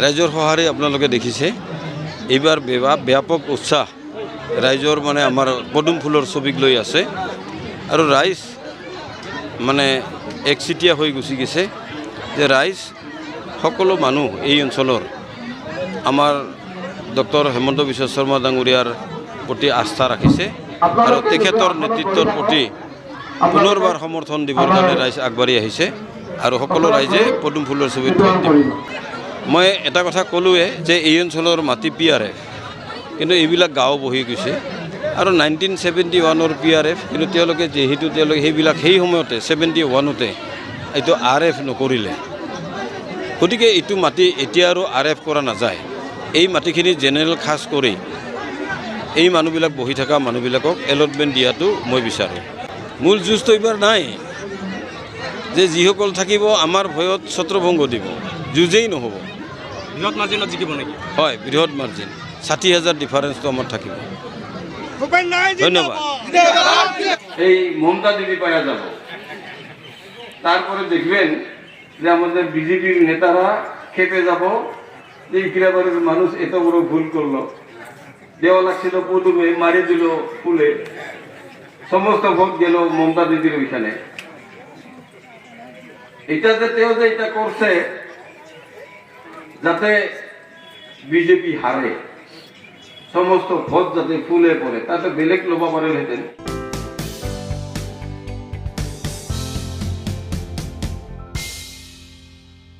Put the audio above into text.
ৰাইজৰ সঁহাৰি আপোনালোকে দেখিছে। এইবাৰ ব্যাপক উৎসাহ ৰাইজৰ মানে আমাৰ পদুম ফুলৰ ছবিক লৈ আছে আৰু ৰাইজ মানে একচিটিয়া হৈ গুচি গৈছে যে ৰাইজ সকলো মানুহ এই অঞ্চলৰ আমাৰ ডক্টৰ হেমন্ত বিশ্ব শৰ্মা ডাঙৰীয়াৰ প্ৰতি আস্থা ৰাখিছে আৰু তেখেতৰ নেতৃত্বৰ প্ৰতি পুনৰবাৰ সমৰ্থন দিবৰ কাৰণে ৰাইজ আগবাঢ়ি আহিছে আৰু সকলো ৰাইজে পদুম ফুলৰ ছবিত ভোট দিব। মই এটা কথা ক'লোৱে যে এই অঞ্চলৰ মাটি PRF, কিন্তু এইবিলাক গাঁও বহি গৈছে আৰু 1971 PRF, কিন্তু তেওঁলোকে যিহেতু সেইবিলাক সেই সময়তে 71তে এইটো RF নকৰিলে, গতিকে এইটো মাটি এতিয়া আৰু RF কৰা নাযায়। এই মাটিখিনি জেনেৰেল খাস কৰি এই মানুহবিলাক বহি থকা মানুহবিলাকক এলটমেণ্ট দিয়াটো মই বিচাৰোঁ। মূল যুঁজটো এইবাৰ নাই যে যিসকল থাকিব আমাৰ ভয়ত ছত্ৰভংগ দিব, যুঁজেই নহ'ব। বৃহৎ মাৰ্জিনত জিকিব নেকি? হয়, বৃহৎ মাৰ্জিন, 60,000 ডিফাৰেন্সটো আমাৰ থাকিব। ধন্যবাদ। এই মমতা দিদি পাওয়া যাব, তারপরে দেখবেন যে আমাদের বিজেপির নেতারা খেপে যাব যে ইকরাবারের মানুষ এত বড় ভুল করলো, দেওয়া লাগছিল পদুমে, মারি দিল ফুলে, সমস্ত ভোট গেল মমতা দিদির ওইখানে। এটা যে এটা করছে যাতে বিজেপি হারে, সমস্ত ভোট যাতে ফুলে পড়ে, তাতে বেলেগ লোবা পারে হেতেন।